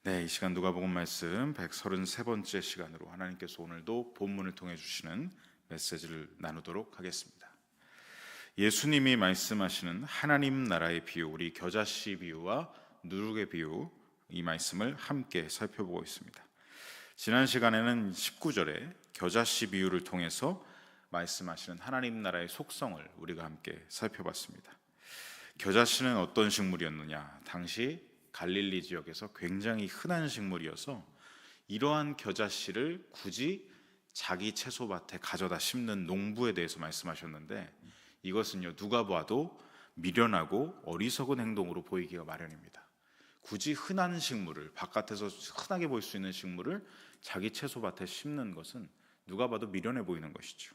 네, 이 시간 누가복음 말씀 133번째 시간으로 하나님께서 오늘도 본문을 통해 주시는 메시지를 나누도록 하겠습니다. 예수님이 말씀하시는 하나님 나라의 비유, 우리 겨자씨 비유와 누룩의 비유, 이 말씀을 함께 살펴보고 있습니다. 지난 시간에는 19절에 겨자씨 비유를 통해서 말씀하시는 하나님 나라의 속성을 우리가 함께 살펴봤습니다. 겨자씨는 어떤 식물이었느냐? 당시 갈릴리 지역에서 굉장히 흔한 식물이어서 이러한 겨자씨를 굳이 자기 채소밭에 가져다 심는 농부에 대해서 말씀하셨는데, 이것은요 누가 봐도 미련하고 어리석은 행동으로 보이기가 마련입니다. 굳이 흔한 식물을, 바깥에서 흔하게 볼 수 있는 식물을 자기 채소밭에 심는 것은 누가 봐도 미련해 보이는 것이죠.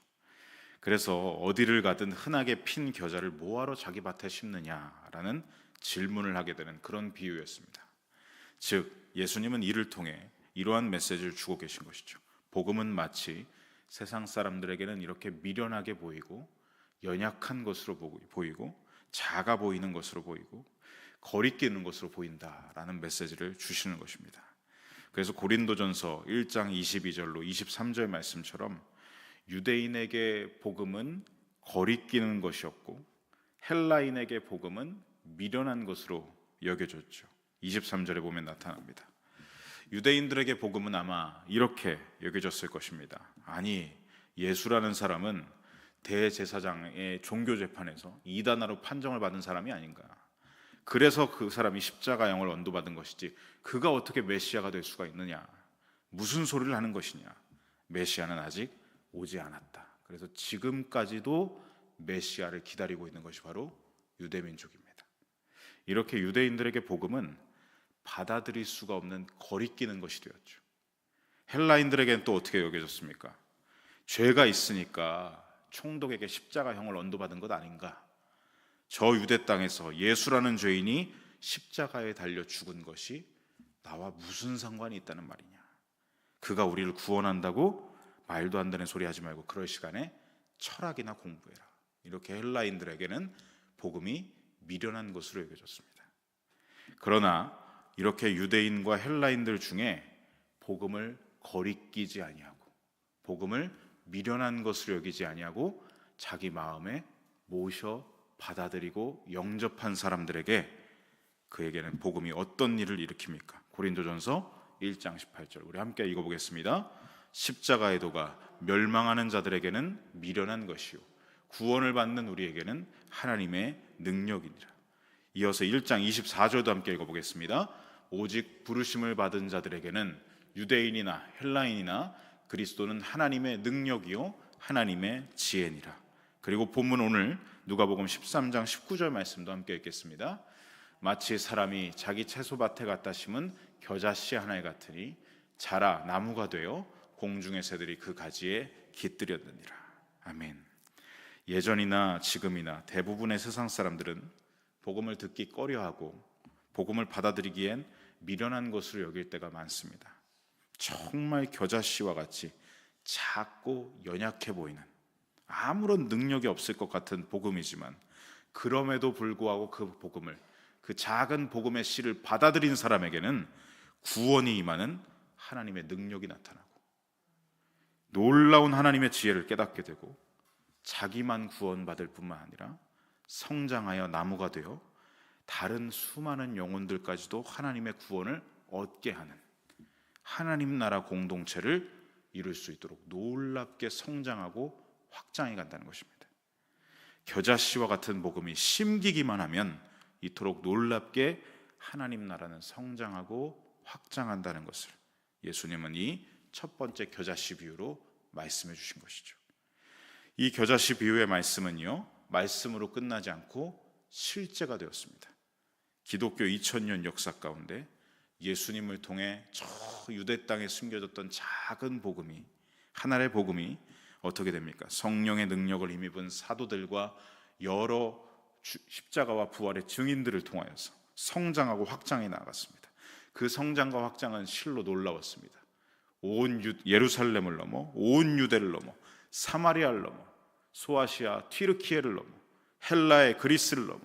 그래서 어디를 가든 흔하게 핀 겨자를 뭐하러 자기 밭에 심느냐라는 질문을 하게 되는 그런 비유였습니다. 즉 예수님은 이를 통해 이러한 메시지를 주고 계신 것이죠. 복음은 마치 세상 사람들에게는 이렇게 미련하게 보이고 연약한 것으로 보이고 작아 보이는 것으로 보이고 거리끼는 것으로 보인다라는 메시지를 주시는 것입니다. 그래서 고린도전서 1장 22절로 23절 말씀처럼 유대인에게 복음은 거리끼는 것이었고 헬라인에게 복음은 미련한 것으로 여겨졌죠. 23절에 보면 나타납니다. 유대인들에게 복음은 아마 이렇게 여겨졌을 것입니다. 아니, 예수라는 사람은 대제사장의 종교재판에서 이단으로 판정을 받은 사람이 아닌가, 그래서 그 사람이 십자가형을 언도받은 것이지 그가 어떻게 메시아가 될 수가 있느냐, 무슨 소리를 하는 것이냐, 메시아는 아직 오지 않았다. 그래서 지금까지도 메시아를 기다리고 있는 것이 바로 유대민족입니다. 이렇게 유대인들에게 복음은 받아들일 수가 없는 거리끼는 것이 되었죠. 헬라인들에게는 또 어떻게 여겨졌습니까? 죄가 있으니까 총독에게 십자가형을 언도받은 것 아닌가, 저 유대 땅에서 예수라는 죄인이 십자가에 달려 죽은 것이 나와 무슨 상관이 있다는 말이냐, 그가 우리를 구원한다고 말도 안 되는 소리 하지 말고 그럴 시간에 철학이나 공부해라. 이렇게 헬라인들에게는 복음이 미련한 것으로 여겨졌습니다. 그러나 이렇게 유대인과 헬라인들 중에 복음을 거리끼지 아니하고 복음을 미련한 것으로 여기지 아니하고 자기 마음에 모셔 받아들이고 영접한 사람들에게, 그에게는 복음이 어떤 일을 일으킵니까? 고린도전서 1장 18절 우리 함께 읽어보겠습니다. 십자가의 도가 멸망하는 자들에게는 미련한 것이요 구원을 받는 우리에게는 하나님의 능력이니라. 이어서 1장 24절도 함께 읽어보겠습니다. 오직 부르심을 받은 자들에게는 유대인이나 헬라인이나 그리스도는 하나님의 능력이요 하나님의 지혜니라. 그리고 본문 오늘 누가복음 13장 19절 말씀도 함께 읽겠습니다. 마치 사람이 자기 채소밭에 갖다 심은 겨자씨 하나에 같으니 자라 나무가 되어 공중의 새들이 그 가지에 깃들였느니라. 아멘. 예전이나 지금이나 대부분의 세상 사람들은 복음을 듣기 꺼려하고 복음을 받아들이기엔 미련한 것으로 여길 때가 많습니다. 정말 겨자씨와 같이 작고 연약해 보이는, 아무런 능력이 없을 것 같은 복음이지만 그럼에도 불구하고 그 복음을, 그 작은 복음의 씨를 받아들인 사람에게는 구원이 임하는 하나님의 능력이 나타나고 놀라운 하나님의 지혜를 깨닫게 되고 자기만 구원받을 뿐만 아니라 성장하여 나무가 되어 다른 수많은 영혼들까지도 하나님의 구원을 얻게 하는 하나님 나라 공동체를 이룰 수 있도록 놀랍게 성장하고 확장해 간다는 것입니다. 겨자씨와 같은 복음이 심기기만 하면 이토록 놀랍게 하나님 나라는 성장하고 확장한다는 것을 예수님은 이 첫 번째 겨자씨 비유로 말씀해 주신 것이죠. 이 겨자씨 비유의 말씀은요, 말씀으로 끝나지 않고 실제가 되었습니다. 기독교 2000년 역사 가운데 예수님을 통해 저 유대 땅에 숨겨졌던 작은 복음이, 하나의 복음이 어떻게 됩니까? 성령의 능력을 힘입은 사도들과 여러 십자가와 부활의 증인들을 통하여서 성장하고 확장해 나갔습니다. 그 성장과 확장은 실로 놀라웠습니다. 온 예루살렘을 넘어 온 유대를 넘어 사마리아를 넘어 소아시아 튀르키예를 넘어 헬라의 그리스를 넘어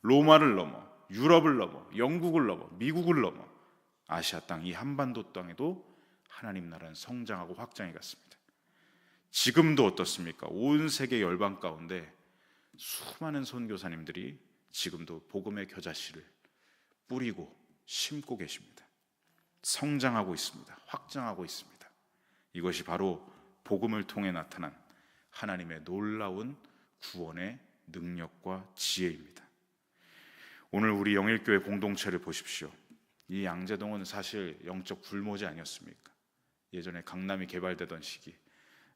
로마를 넘어 유럽을 넘어 영국을 넘어 미국을 넘어 아시아 땅, 이 한반도 땅에도 하나님 나라는 성장하고 확장해 갔습니다. 지금도 어떻습니까? 온 세계 열방 가운데 수많은 선교사님들이 지금도 복음의 겨자씨를 뿌리고 심고 계십니다. 성장하고 있습니다. 확장하고 있습니다. 이것이 바로 복음을 통해 나타난 하나님의 놀라운 구원의 능력과 지혜입니다. 오늘 우리 영일교회 공동체를 보십시오. 이 양재동은 사실 영적 불모지 아니었습니까? 예전에 강남이 개발되던 시기,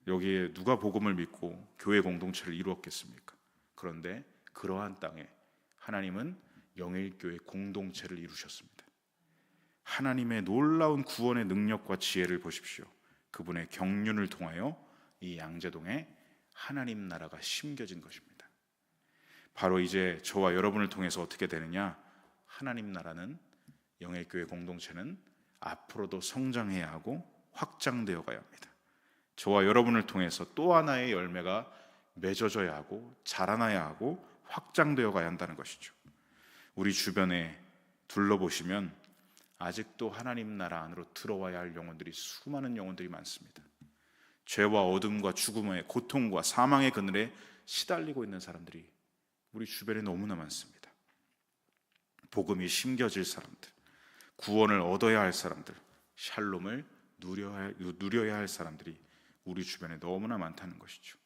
여기에 누가 복음을 믿고 교회 공동체를 이루었겠습니까? 그런데 그러한 땅에 하나님은 영일교회 공동체를 이루셨습니다. 하나님의 놀라운 구원의 능력과 지혜를 보십시오. 그분의 경륜을 통하여 이 양재동에 하나님 나라가 심겨진 것입니다. 바로 이제 저와 여러분을 통해서 어떻게 되느냐? 하나님 나라는, 영일교회 공동체는 앞으로도 성장해야 하고 확장되어 가야 합니다. 저와 여러분을 통해서 또 하나의 열매가 맺어져야 하고 자라나야 하고 확장되어 가야 한다는 것이죠. 우리 주변에 둘러보시면 아직도 하나님 나라 안으로 들어와야 할 영혼들이, 수많은 영혼들이 많습니다. 죄와 어둠과 죽음의 고통과 사망의 그늘에 시달리고 있는 사람들이 우리 주변에 너무나 많습니다. 복음이 심겨질 사람들, 구원을 얻어야 할 사람들, 샬롬을 누려야 할 사람들이 우리 주변에 너무나 많다는 것이죠.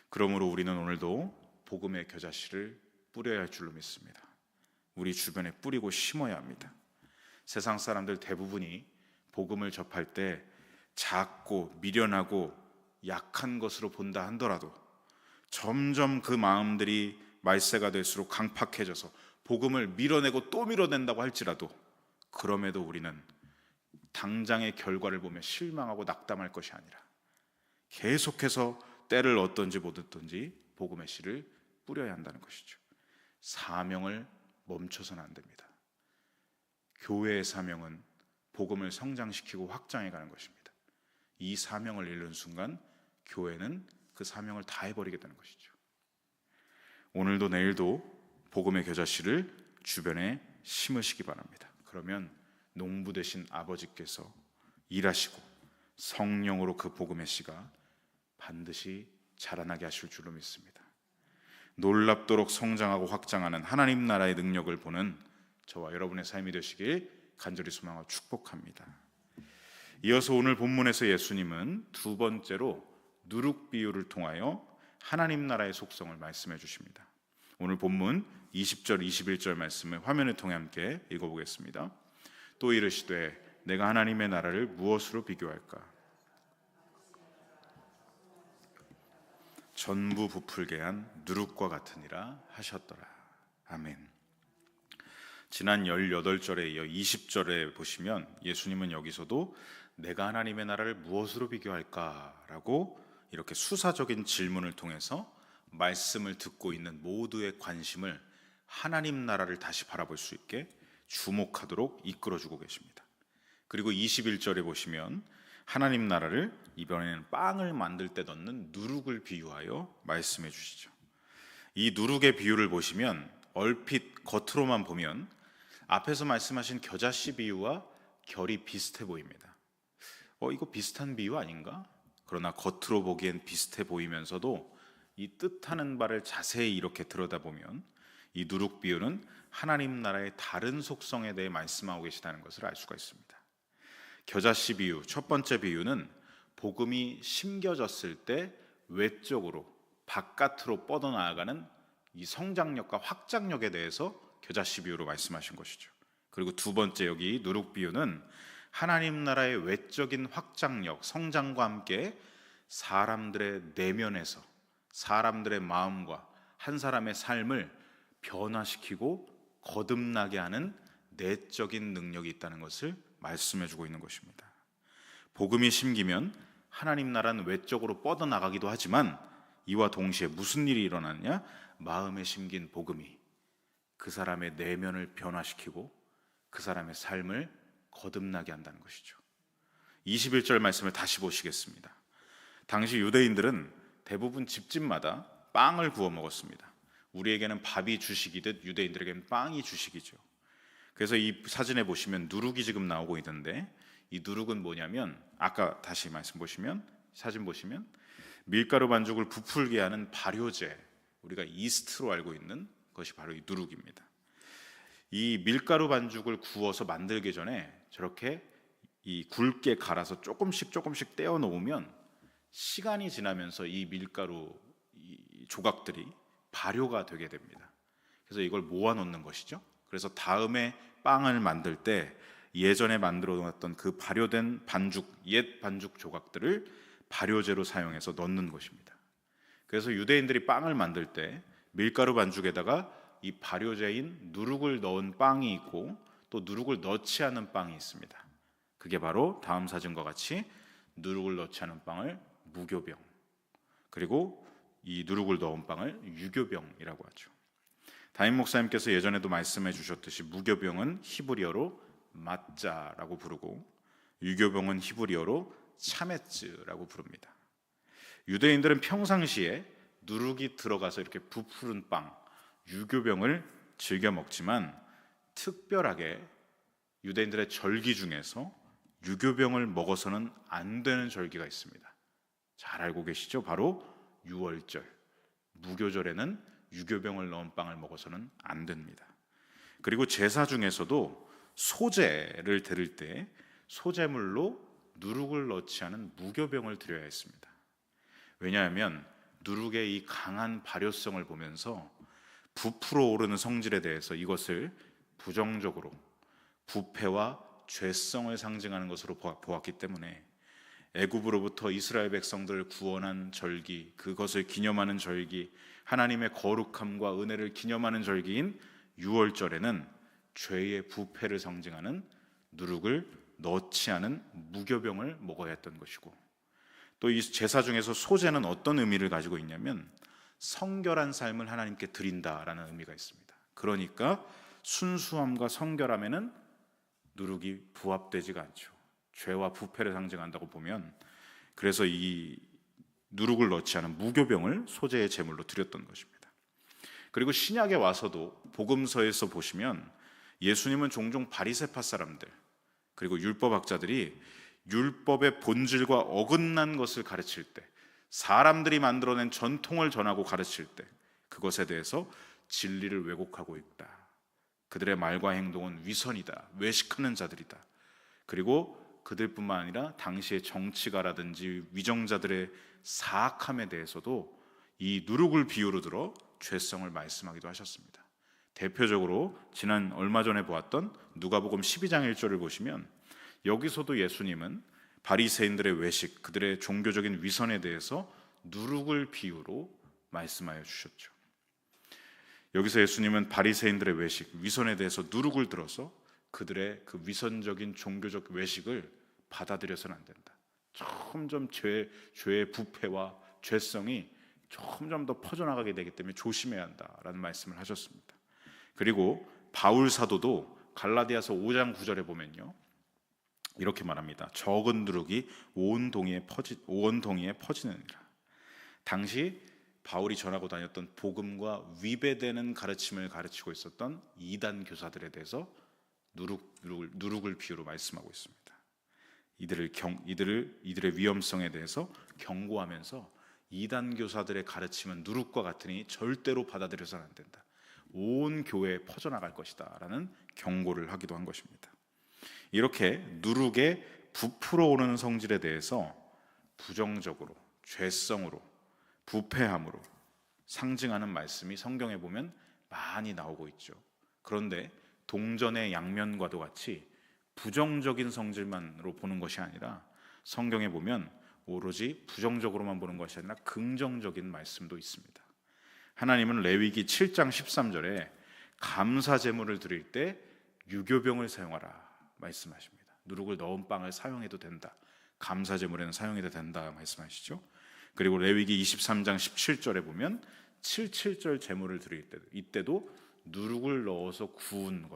그러므로 우리는 오늘도 복음의 겨자씨를 뿌려야 할 줄로 믿습니다. 우리 주변에 뿌리고 심어야 합니다. 세상 사람들 대부분이 복음을 접할 때 작고 미련하고 약한 것으로 본다 하더라도 점점 그 마음들이 말세가 될수록 강팍해져서 복음을 밀어내고 또 밀어낸다고 할지라도, 그럼에도 우리는 당장의 결과를 보며 실망하고 낙담할 것이 아니라 계속해서 때를 얻든지 못 얻든지 복음의 씨를 뿌려야 한다는 것이죠. 사명을 멈춰서는 안 됩니다. 교회의 사명은 복음을 성장시키고 확장해가는 것입니다. 이 사명을 잃는 순간 교회는 그 사명을 다해버리게 되는 것이죠. 오늘도 내일도 복음의 겨자씨를 주변에 심으시기 바랍니다. 그러면 농부 되신 아버지께서 일하시고 성령으로 그 복음의 씨가 반드시 자라나게 하실 줄로 믿습니다. 놀랍도록 성장하고 확장하는 하나님 나라의 능력을 보는 저와 여러분의 삶이 되시길 간절히 소망하고 축복합니다. 이어서 오늘 본문에서 예수님은 두 번째로 누룩 비유를 통하여 하나님 나라의 속성을 말씀해 주십니다. 오늘 본문 20절 21절 말씀을 화면을 통해 함께 읽어보겠습니다. 또 이르시되 내가 하나님의 나라를 무엇으로 비교할까? 전부 부풀게 한 누룩과 같으니라 하셨더라. 아멘. 지난 18절에 이어 20절에 보시면 예수님은 여기서도 내가 하나님의 나라를 무엇으로 비교할까? 라고 이렇게 수사적인 질문을 통해서 말씀을 듣고 있는 모두의 관심을 하나님 나라를 다시 바라볼 수 있게 주목하도록 이끌어주고 계십니다. 그리고 21절에 보시면 하나님 나라를 이번에는 빵을 만들 때 넣는 누룩을 비유하여 말씀해 주시죠. 이 누룩의 비유를 보시면 얼핏 겉으로만 보면 앞에서 말씀하신 겨자씨 비유와 결이 비슷해 보입니다. 이거 비슷한 비유 아닌가? 그러나 겉으로 보기엔 비슷해 보이면서도 이 뜻하는 바를 자세히 이렇게 들여다보면 이 누룩 비유는 하나님 나라의 다른 속성에 대해 말씀하고 계시다는 것을 알 수가 있습니다. 겨자씨 비유, 첫 번째 비유는 복음이 심겨졌을 때 외적으로 바깥으로 뻗어나가는 이 성장력과 확장력에 대해서 겨자씨 비유로 말씀하신 것이죠. 그리고 두 번째 여기 누룩 비유는 하나님 나라의 외적인 확장력, 성장과 함께 사람들의 내면에서 사람들의 마음과 한 사람의 삶을 변화시키고 거듭나게 하는 내적인 능력이 있다는 것을 말씀해주고 있는 것입니다. 복음이 심기면 하나님 나라는 외적으로 뻗어나가기도 하지만 이와 동시에 무슨 일이 일어나느냐? 마음에 심긴 복음이 그 사람의 내면을 변화시키고 그 사람의 삶을 거듭나게 한다는 것이죠. 21절 말씀을 다시 보시겠습니다. 당시 유대인들은 대부분 집집마다 빵을 구워 먹었습니다. 우리에게는 밥이 주식이듯 유대인들에게는 빵이 주식이죠. 그래서 이 사진에 보시면 누룩이 지금 나오고 있는데, 이 누룩은 뭐냐면, 아까 다시 말씀 보시면, 사진 보시면 밀가루 반죽을 부풀게 하는 발효제, 우리가 이스트로 알고 있는 것이 바로 이 누룩입니다. 이 밀가루 반죽을 구워서 만들기 전에 저렇게 이 굵게 갈아서 조금씩 떼어 놓으면 시간이 지나면서 이 밀가루 이 조각들이 발효가 되게 됩니다. 그래서 이걸 모아 놓는 것이죠. 그래서 다음에 빵을 만들 때 예전에 만들어 놨던 그 발효된 반죽, 옛 반죽 조각들을 발효제로 사용해서 넣는 것입니다. 그래서 유대인들이 빵을 만들 때 밀가루 반죽에다가 이 발효제인 누룩을 넣은 빵이 있고, 또 누룩을 넣지 않은 빵이 있습니다. 그게 바로 다음 사진과 같이 누룩을 넣지 않은 빵을 무교병, 그리고 이 누룩을 넣은 빵을 유교병이라고 하죠. 담임 목사님께서 예전에도 말씀해 주셨듯이 무교병은 히브리어로 마짜라고 부르고, 유교병은 히브리어로 차메츠라고 부릅니다. 유대인들은 평상시에 누룩이 들어가서 이렇게 부푸른 빵, 유교병을 즐겨 먹지만, 특별하게 유대인들의 절기 중에서 유교병을 먹어서는 안 되는 절기가 있습니다. 잘 알고 계시죠? 바로 유월절, 무교절에는 유교병을 넣은 빵을 먹어서는 안 됩니다. 그리고 제사 중에서도 소제를 드릴 때 소제물로 누룩을 넣지 않은 무교병을 드려야 했습니다. 왜냐하면 누룩의 이 강한 발효성을 보면서 부풀어 오르는 성질에 대해서 이것을 부정적으로 부패와 죄성을 상징하는 것으로 보았기 때문에, 애굽으로부터 이스라엘 백성들을 구원한 절기, 그것을 기념하는 절기, 하나님의 거룩함과 은혜를 기념하는 절기인 유월절에는 죄의 부패를 상징하는 누룩을 넣지 않은 무교병을 먹어야 했던 것이고, 또 이 제사 중에서 소제는 어떤 의미를 가지고 있냐면 성결한 삶을 하나님께 드린다라는 의미가 있습니다. 그러니까 순수함과 성결함에는 누룩이 부합되지가 않죠. 죄와 부패를 상징한다고 보면, 그래서 이 누룩을 넣지 않은 무교병을 소제의 제물로 드렸던 것입니다. 그리고 신약에 와서도 복음서에서 보시면 예수님은 종종 바리새파 사람들, 그리고 율법학자들이 율법의 본질과 어긋난 것을 가르칠 때, 사람들이 만들어낸 전통을 전하고 가르칠 때 그것에 대해서 진리를 왜곡하고 있다, 그들의 말과 행동은 위선이다, 외식하는 자들이다, 그리고 그들뿐만 아니라 당시의 정치가라든지 위정자들의 사악함에 대해서도 이 누룩을 비유로 들어 죄성을 말씀하기도 하셨습니다. 대표적으로 지난 얼마 전에 보았던 누가복음 12장 1절을 보시면, 여기서도 예수님은 바리새인들의 외식, 그들의 종교적인 위선에 대해서 누룩을 비유로 말씀하여 주셨죠. 여기서 예수님은 바리새인들의 외식, 위선에 대해서 누룩을 들어서 그들의 그 위선적인 종교적 외식을 받아들여서는 안 된다. 점점 죄의 부패와 죄성이 점점 더 퍼져나가게 되기 때문에 조심해야 한다라는 말씀을 하셨습니다. 그리고 바울 사도도 갈라디아서 5장 9절에 보면요, 이렇게 말합니다. 적은 누룩이 온 동이에 퍼지느니라. 당시 바울이 전하고 다녔던 복음과 위배되는 가르침을 가르치고 있었던 이단 교사들에 대해서 누룩을 비유로 말씀하고 있습니다. 이들의 위험성에 대해서 경고하면서, 이단 교사들의 가르침은 누룩과 같으니 절대로 받아들여서는 안 된다, 온 교회에 퍼져나갈 것이다 라는 경고를 하기도 한 것입니다. 이렇게 누룩의 부풀어 오르는 성질에 대해서 부정적으로, 죄성으로, 부패함으로 상징하는 말씀이 성경에 보면 많이 나오고 있죠. 그런데 동전의 양면과도 같이 부정적인 성질만으로 보는 것이 아니라, 성경에 보면 오로지 부정적으로만 보는 것이 아니라 긍정적인 말씀도 있습니다. 하나님은 레위기 7장 13절에 감사 제물을 드릴 때 유교병을 사용하라 말씀하십니다. 누룩을 넣은 빵을 사용해도 된다, 감사 제물에는 사용해도 된다 말씀하시죠. 그리고 레위기 23장 17절에 보면 77절 제물을 드릴 때, 이때도 누룩을 넣어서 구운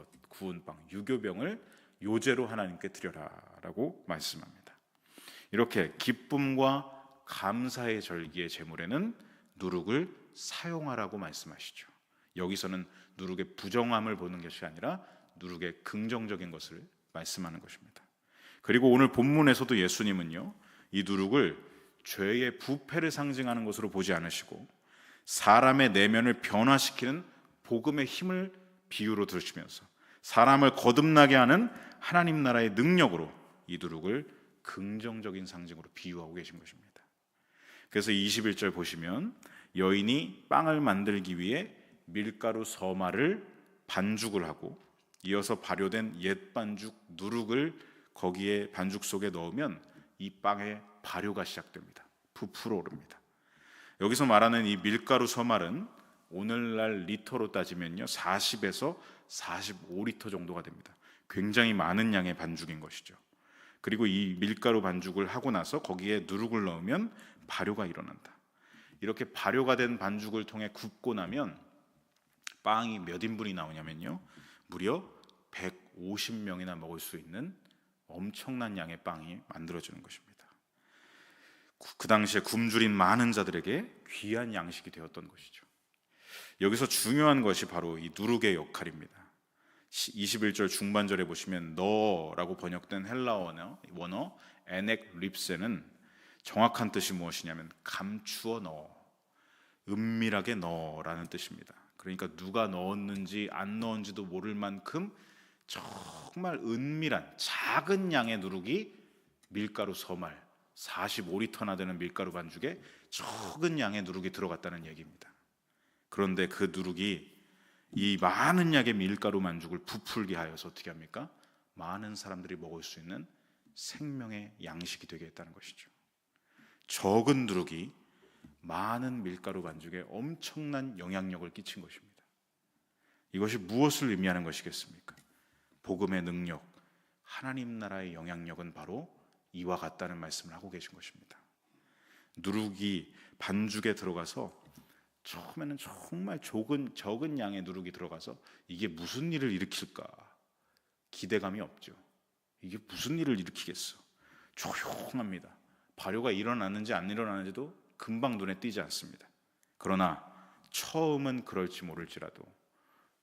빵, 유교병을 요제로 하나님께 드려라라고 말씀합니다. 이렇게 기쁨과 감사의 절기의 제물에는 누룩을 사용하라고 말씀하시죠. 여기서는 누룩의 부정함을 보는 것이 아니라 누룩의 긍정적인 것을 말씀하는 것입니다. 그리고 오늘 본문에서도 예수님은요, 이 누룩을 죄의 부패를 상징하는 것으로 보지 않으시고 사람의 내면을 변화시키는 복음의 힘을 비유로 들으시면서 사람을 거듭나게 하는 하나님 나라의 능력으로 이 누룩을 긍정적인 상징으로 비유하고 계신 것입니다. 그래서 21절 보시면 여인이 빵을 만들기 위해 밀가루 서말을 반죽을 하고 이어서 발효된 옛 반죽 누룩을 거기에 반죽 속에 넣으면 이 빵의 발효가 시작됩니다. 부풀어 오릅니다. 여기서 말하는 이 밀가루 서말은 오늘날 리터로 따지면요 40에서 45리터 정도가 됩니다. 굉장히 많은 양의 반죽인 것이죠. 그리고 이 밀가루 반죽을 하고 나서 거기에 누룩을 넣으면 발효가 일어난다. 이렇게 발효가 된 반죽을 통해 굽고 나면 빵이 몇 인분이 나오냐면요 무려 150명이나 먹을 수 있는 엄청난 양의 빵이 만들어지는 것입니다. 그 당시에 굶주린 많은 자들에게 귀한 양식이 되었던 것이죠. 여기서 중요한 것이 바로 이 누룩의 역할입니다. 21절 중반절에 보시면 너라고 번역된 헬라어 원어 에넥 립세는 정확한 뜻이 무엇이냐면 감추어 넣어, 은밀하게 넣어라는 뜻입니다. 그러니까 누가 넣었는지 안 넣었는지도 모를 만큼 정말 은밀한 작은 양의 누룩이 밀가루 서말 45리터나 되는 밀가루 반죽에 적은 양의 누룩이 들어갔다는 얘기입니다. 그런데 그 누룩이 이 많은 양의 밀가루 반죽을 부풀게 하여서 어떻게 합니까? 많은 사람들이 먹을 수 있는 생명의 양식이 되게 했다는 것이죠. 적은 누룩이 많은 밀가루 반죽에 엄청난 영향력을 끼친 것입니다. 이것이 무엇을 의미하는 것이겠습니까? 복음의 능력, 하나님 나라의 영향력은 바로 이와 같다는 말씀을 하고 계신 것입니다. 누룩이 반죽에 들어가서 처음에는 정말 적은 양의 누룩이 들어가서 이게 무슨 일을 일으킬까 기대감이 없죠. 이게 무슨 일을 일으키겠어. 조용합니다. 발효가 일어나는지 안 일어나는지도 금방 눈에 띄지 않습니다. 그러나 처음은 그럴지 모를지라도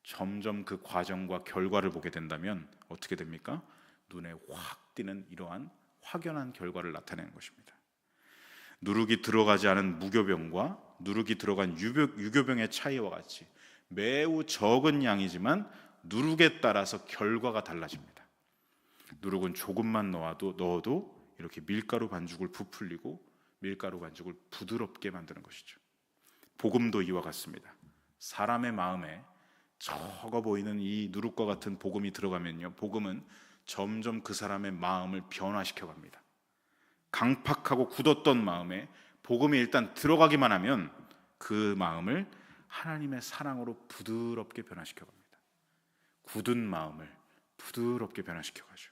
점점 그 과정과 결과를 보게 된다면 어떻게 됩니까? 눈에 확 띄는 이러한 확연한 결과를 나타내는 것입니다. 누룩이 들어가지 않은 무교병과 누룩이 들어간 유교병의 차이와 같이 매우 적은 양이지만 누룩에 따라서 결과가 달라집니다. 누룩은 조금만 넣어도 이렇게 밀가루 반죽을 부풀리고 밀가루 반죽을 부드럽게 만드는 것이죠. 복음도 이와 같습니다. 사람의 마음에 적어 보이는 이 누룩과 같은 복음이 들어가면요 복음은 점점 그 사람의 마음을 변화시켜 갑니다. 강팍하고 굳었던 마음에 복음이 일단 들어가기만 하면 그 마음을 하나님의 사랑으로 부드럽게 변화시켜 갑니다. 굳은 마음을 부드럽게 변화시켜 가죠.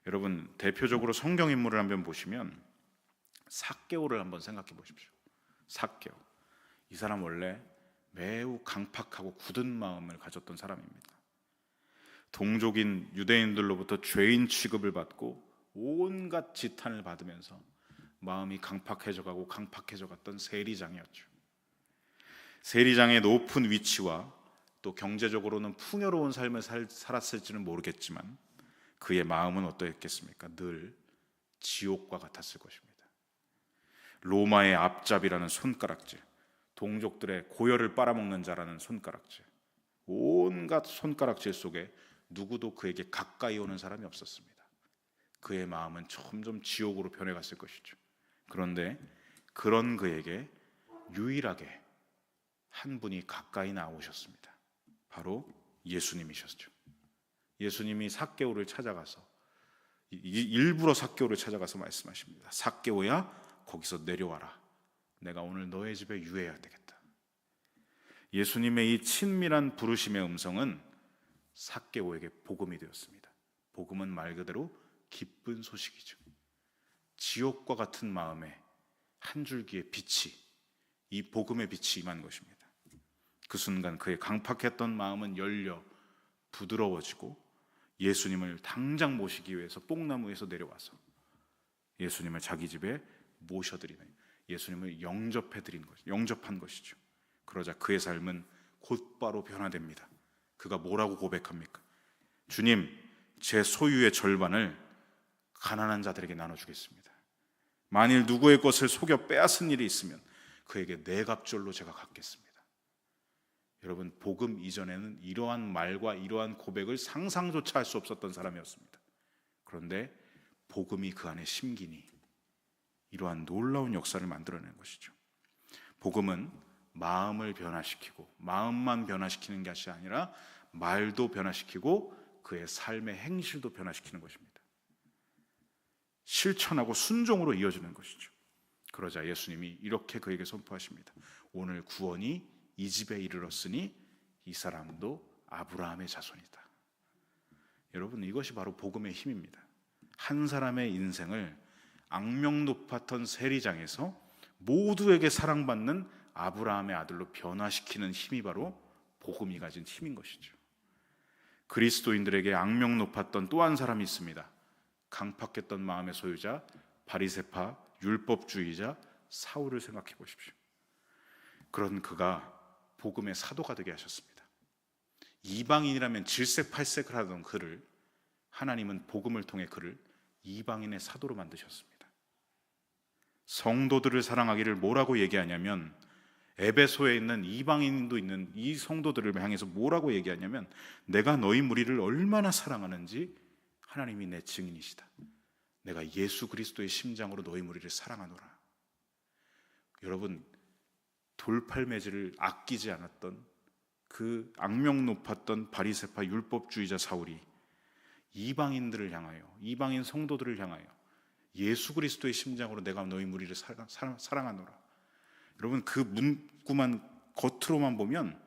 여러분 대표적으로 성경 인물을 한번 보시면 삭개오를 한번 생각해 보십시오. 삭개오, 이 사람 원래 매우 강팍하고 굳은 마음을 가졌던 사람입니다. 동족인 유대인들로부터 죄인 취급을 받고 온갖 지탄을 받으면서 마음이 강팍해져 갔던 세리장이었죠. 세리장의 높은 위치와 또 경제적으로는 풍요로운 삶을 살았을지는 모르겠지만 그의 마음은 어떠했겠습니까? 늘 지옥과 같았을 것입니다. 로마의 앞잡이라는 손가락질, 동족들의 고열을 빨아먹는 자라는 손가락질, 온갖 손가락질 속에 누구도 그에게 가까이 오는 사람이 없었습니다. 그의 마음은 점점 지옥으로 변해갔을 것이죠. 그런데 그런 그에게 유일하게 한 분이 가까이 나오셨습니다. 바로 예수님이셨죠. 예수님이 삭개오를 찾아가서 일부러 삭개오를 찾아가서 말씀하십니다. 삭개오야 거기서 내려와라. 내가 오늘 너의 집에 유해해야 되겠다. 예수님의 이 친밀한 부르심의 음성은 삭개오에게 복음이 되었습니다. 복음은 말 그대로 기쁜 소식이죠. 지옥과 같은 마음에 한 줄기의 빛이, 이 복음의 빛이 임한 것입니다. 그 순간 그의 강팍했던 마음은 열려 부드러워지고 예수님을 당장 모시기 위해서 뽕나무에서 내려와서 예수님을 자기 집에 모셔드리는, 예수님을 영접한 것이죠. 그러자 그의 삶은 곧바로 변화됩니다. 그가 뭐라고 고백합니까? 주님, 제 소유의 절반을 가난한 자들에게 나눠주겠습니다. 만일 누구의 것을 속여 빼앗은 일이 있으면 그에게 네 갑절로 제가 갚겠습니다. 여러분, 복음 이전에는 이러한 말과 이러한 고백을 상상조차 할 수 없었던 사람이었습니다. 그런데 복음이 그 안에 심기니 이러한 놀라운 역사를 만들어낸 것이죠. 복음은 마음을 변화시키고, 마음만 변화시키는 것이 아니라 말도 변화시키고 그의 삶의 행실도 변화시키는 것입니다. 실천하고 순종으로 이어지는 것이죠. 그러자 예수님이 이렇게 그에게 선포하십니다. 오늘 구원이 이 집에 이르렀으니 이 사람도 아브라함의 자손이다. 여러분, 이것이 바로 복음의 힘입니다. 한 사람의 인생을 악명 높았던 세리장에서 모두에게 사랑받는 아브라함의 아들로 변화시키는 힘이 바로 복음이 가진 힘인 것이죠. 그리스도인들에게 악명 높았던 또 한 사람이 있습니다. 강팍했던 마음의 소유자, 바리새파, 율법주의자 사울을 생각해 보십시오. 그런 그가 복음의 사도가 되게 하셨습니다. 이방인이라면 질색팔색을 하던 그를 하나님은 복음을 통해 그를 이방인의 사도로 만드셨습니다. 성도들을 사랑하기를 뭐라고 얘기하냐면, 에베소에 있는 이방인도 있는 이 성도들을 향해서 뭐라고 얘기하냐면, 내가 너희 무리를 얼마나 사랑하는지 하나님이 내 증인이시다. 내가 예수 그리스도의 심장으로 너희 무리를 사랑하노라. 여러분, 돌팔매질을 아끼지 않았던 그 악명 높았던 바리새파 율법주의자 사울이 이방인들을 향하여, 이방인 성도들을 향하여 예수 그리스도의 심장으로 내가 너희 무리를 사랑하노라. 여러분, 그 문구만 겉으로만 보면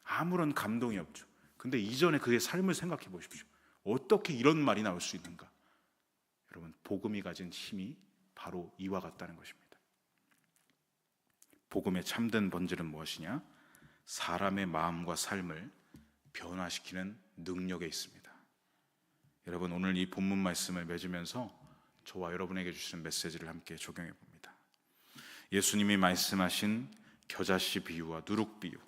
아무런 감동이 없죠. 근데 이전에 그의 삶을 생각해 보십시오. 어떻게 이런 말이 나올 수 있는가? 여러분, 복음이 가진 힘이 바로 이와 같다는 것입니다. 복음의 참된 본질은 무엇이냐? 사람의 마음과 삶을 변화시키는 능력에 있습니다. 여러분, 오늘 이 본문 말씀을 맺으면서 저와 여러분에게 주시는 메시지를 함께 적용해 봅니다. 예수님이 말씀하신 겨자씨 비유와 누룩 비유,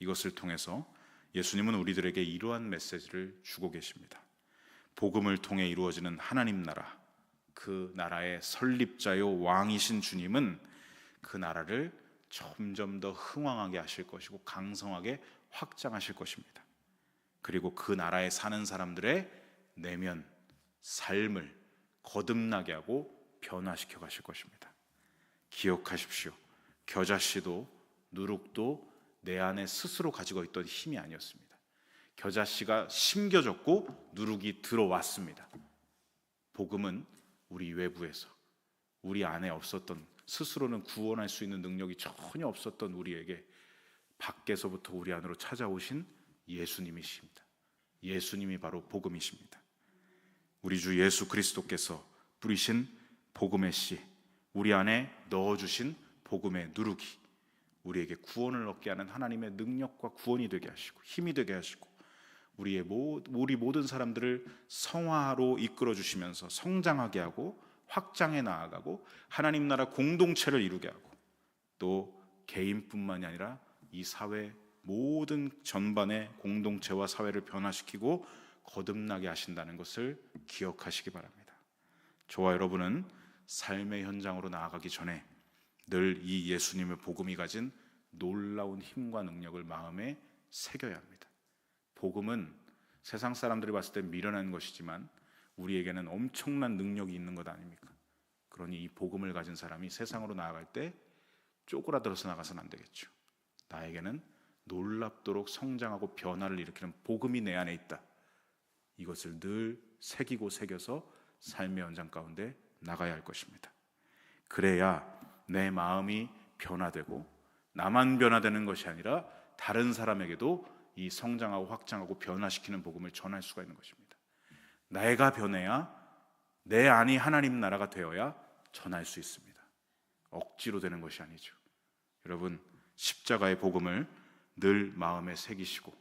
이것을 통해서 예수님은 우리들에게 이러한 메시지를 주고 계십니다. 복음을 통해 이루어지는 하나님 나라, 그 나라의 설립자요 왕이신 주님은 그 나라를 점점 더 흥왕하게 하실 것이고 강성하게 확장하실 것입니다. 그리고 그 나라에 사는 사람들의 내면, 삶을 거듭나게 하고 변화시켜 가실 것입니다. 기억하십시오. 겨자씨도 누룩도 내 안에 스스로 가지고 있던 힘이 아니었습니다. 겨자씨가 심겨졌고 누룩이 들어왔습니다. 복음은 우리 외부에서, 우리 안에 없었던, 스스로는 구원할 수 있는 능력이 전혀 없었던 우리에게 밖에서부터 우리 안으로 찾아오신 예수님이십니다. 예수님이 바로 복음이십니다. 우리 주 예수 그리스도께서 뿌리신 복음의 씨, 우리 안에 넣어주신 복음의 누룩이 우리에게 구원을 얻게 하는 하나님의 능력과 구원이 되게 하시고 힘이 되게 하시고 우리 모든 사람들을 성화로 이끌어 주시면서 성장하게 하고 확장해 나아가고 하나님 나라 공동체를 이루게 하고 또 개인뿐만이 아니라 이 사회 모든 전반의 공동체와 사회를 변화시키고 거듭나게 하신다는 것을 기억하시기 바랍니다. 저와 여러분은 삶의 현장으로 나아가기 전에 늘 이 예수님의 복음이 가진 놀라운 힘과 능력을 마음에 새겨야 합니다. 복음은 세상 사람들이 봤을 때 미련한 것이지만 우리에게는 엄청난 능력이 있는 것 아닙니까? 그러니 이 복음을 가진 사람이 세상으로 나아갈 때 쪼그라들어서 나가서는 안 되겠죠. 나에게는 놀랍도록 성장하고 변화를 일으키는 복음이 내 안에 있다. 이것을 늘 새기고 새겨서 삶의 현장 가운데 나가야 할 것입니다. 그래야 내 마음이 변화되고 나만 변화되는 것이 아니라 다른 사람에게도 이 성장하고 확장하고 변화시키는 복음을 전할 수가 있는 것입니다. 내가 변해야, 내 안이 하나님 나라가 되어야 전할 수 있습니다. 억지로 되는 것이 아니죠. 여러분, 십자가의 복음을 늘 마음에 새기시고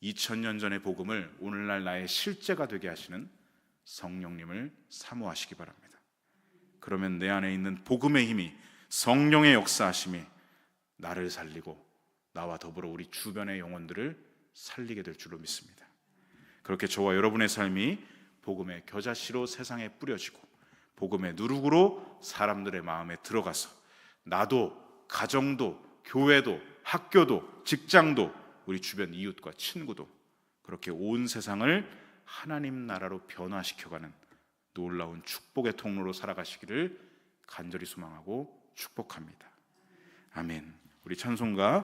2000년 전의 복음을 오늘날 나의 실제가 되게 하시는 성령님을 사모하시기 바랍니다. 그러면 내 안에 있는 복음의 힘이, 성령의 역사하심이 나를 살리고 나와 더불어 우리 주변의 영혼들을 살리게 될 줄로 믿습니다. 그렇게 저와 여러분의 삶이 복음의 겨자씨로 세상에 뿌려지고 복음의 누룩으로 사람들의 마음에 들어가서 나도, 가정도, 교회도, 학교도, 직장도, 우리 주변 이웃과 친구도 그렇게 온 세상을 하나님 나라로 변화시켜가는 놀라운 축복의 통로로 살아가시기를 간절히 소망하고 축복합니다. 아멘. 우리 찬송가